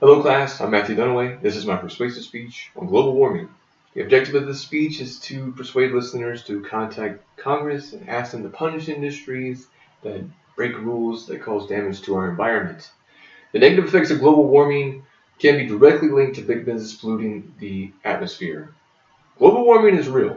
Hello class, I'm Matthew Dunaway. This is my persuasive speech on global warming. The objective of this speech is to persuade listeners to contact Congress and ask them to punish industries that break rules that cause damage to our environment. The negative effects of global warming can be directly linked to big business polluting the atmosphere. Global warming is real.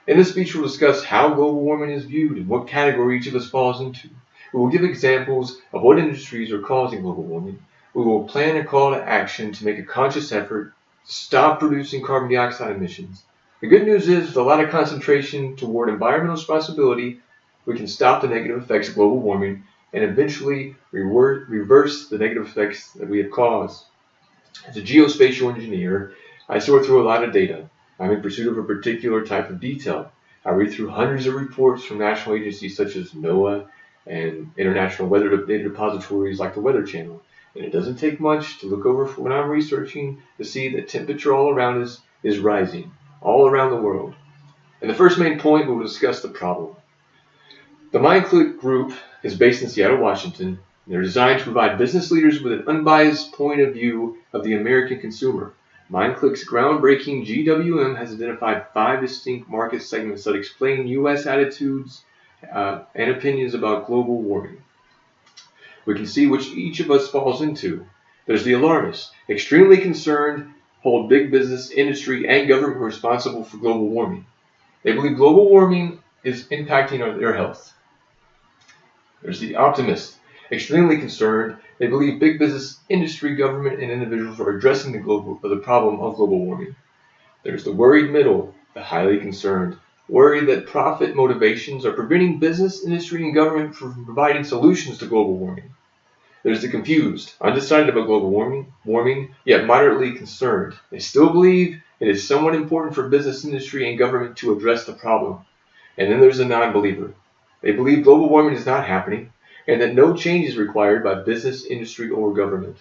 In this speech, we'll discuss how global warming is viewed and what category each of us falls into. We will give examples of what industries are causing global warming. We will plan a call to action to make a conscious effort to stop producing carbon dioxide emissions. The good news is, with a lot of concentration toward environmental responsibility, we can stop the negative effects of global warming and eventually reverse the negative effects that we have caused. As a geospatial engineer, I sort through a lot of data. I'm in pursuit of a particular type of detail. I read through hundreds of reports from national agencies such as NOAA and international weather data depositories like the Weather Channel. And it doesn't take much to look over when I'm researching to see that temperature all around us is rising, all around the world. In the first main point, we'll discuss the problem. The MindClick Group is based in Seattle, Washington, and they're designed to provide business leaders with an unbiased point of view of the American consumer. MindClick's groundbreaking GWM has identified 5 distinct market segments that explain U.S. attitudes and opinions about global warming. We can see which each of us falls into. There's the alarmists, extremely concerned, hold big business, industry, and government responsible for global warming. They believe global warming is impacting their health. There's the optimists, extremely concerned. They believe big business, industry, government, and individuals are addressing the problem of global warming. There's the worried middle, the highly concerned, worried that profit motivations are preventing business, industry, and government from providing solutions to global warming. There's the confused, undecided about global warming, yet moderately concerned. They still believe it is somewhat important for business, industry, and government to address the problem. And then there's the non-believer. They believe global warming is not happening, and that no change is required by business, industry, or government.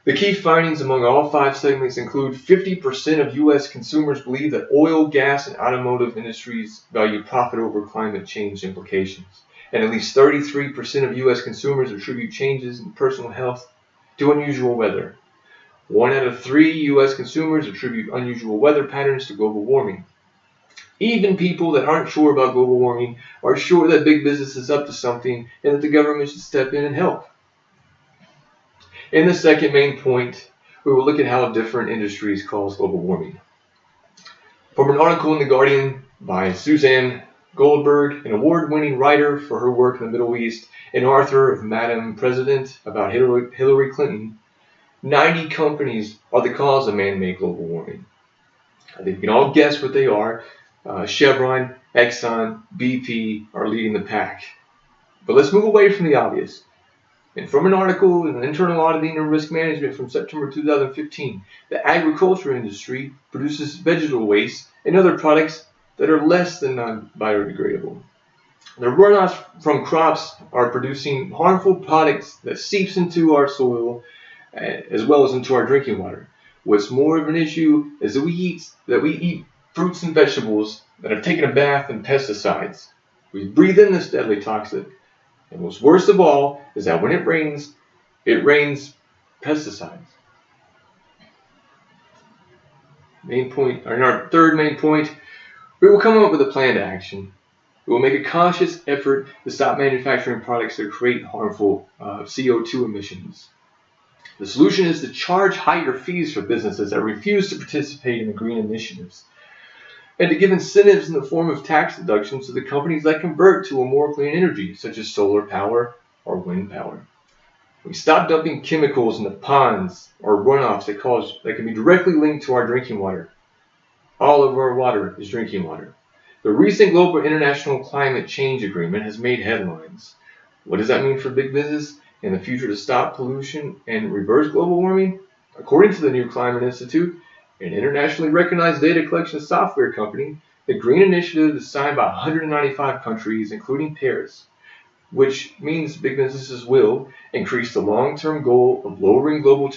The key findings among all 5 segments include 50% of U.S. consumers believe that oil, gas, and automotive industries value profit over climate change implications. And at least 33% of U.S. consumers attribute changes in personal health to unusual weather. 1 out of 3 U.S. consumers attribute unusual weather patterns to global warming. Even people that aren't sure about global warming are sure that big business is up to something and that the government should step in and help. In the second main point, we will look at how different industries cause global warming. From an article in The Guardian by Suzanne Goldberg, an award-winning writer for her work in the Middle East, and author of Madam President about Hillary Clinton, 90 companies are the cause of man-made global warming. I think you can all guess what they are. Chevron, Exxon, BP are leading the pack. But let's move away from the obvious. And from an article in Internal Auditing and Risk Management from September 2015, the agriculture industry produces vegetable waste and other products that are less than non-biodegradable. The runoffs from crops are producing harmful products that seeps into our soil as well as into our drinking water. What's more of an issue is that we eat fruits and vegetables that have taken a bath in pesticides. We breathe in this deadly toxic. And what's worst of all is that when it rains pesticides. In our third main point, we will come up with a plan to action. We will make a conscious effort to stop manufacturing products that create harmful CO2 emissions. The solution is to charge higher fees for businesses that refuse to participate in the green initiatives, and to give incentives in the form of tax deductions to the companies that convert to a more clean energy, such as solar power or wind power. We stop dumping chemicals into ponds or runoffs that can be directly linked to our drinking water. All of our water is drinking water. The recent Global International Climate Change Agreement has made headlines. What does that mean for big business in the future to stop pollution and reverse global warming? According to the New Climate Institute, an internationally recognized data collection software company, the Green Initiative is signed by 195 countries, including Paris, which means big businesses will increase the long-term goal of lowering global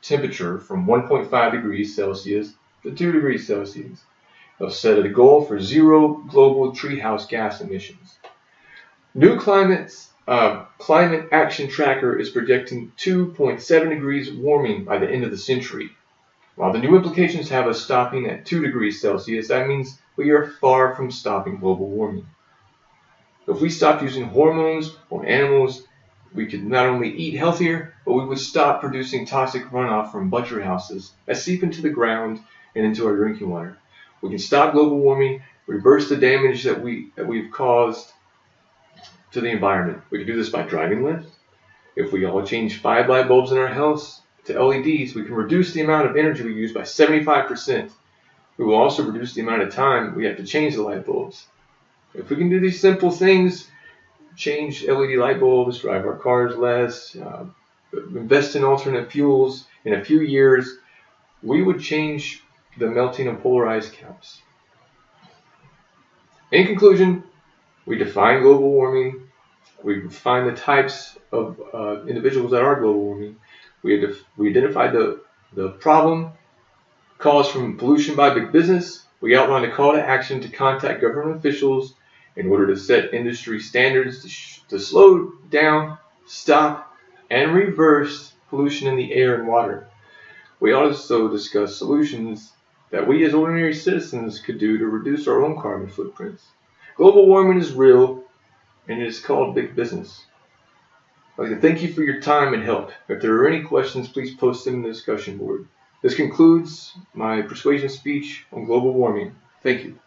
temperature from 1.5 degrees Celsius to 2 degrees Celsius. They'll set a goal for zero global treehouse gas emissions. New Climate's Climate Action Tracker is projecting 2.7 degrees warming by the end of the century. While the new implications have us stopping at 2 degrees Celsius, that means we are far from stopping global warming. If we stopped using hormones on animals, we could not only eat healthier, but we would stop producing toxic runoff from butcher houses that seep into the ground and into our drinking water. We can stop global warming, reverse the damage that we've caused to the environment. We can do this by driving less. If we all change 5 light bulbs in our house to LEDs, we can reduce the amount of energy we use by 75%. We will also reduce the amount of time we have to change the light bulbs. If we can do these simple things, change LED light bulbs, drive our cars less, invest in alternate fuels, in a few years, we would change the melting of polar ice caps. In conclusion, we define global warming. We define the types of individuals that are global warming. We identified the problem caused from pollution by big business. We outlined a call to action to contact government officials in order to set industry standards to slow down, stop, and reverse pollution in the air and water. We also discussed solutions that we as ordinary citizens could do to reduce our own carbon footprints. Global warming is real, and it is called big business. I'd like to thank you for your time and help. If there are any questions, please post them in the discussion board. This concludes my persuasion speech on global warming. Thank you.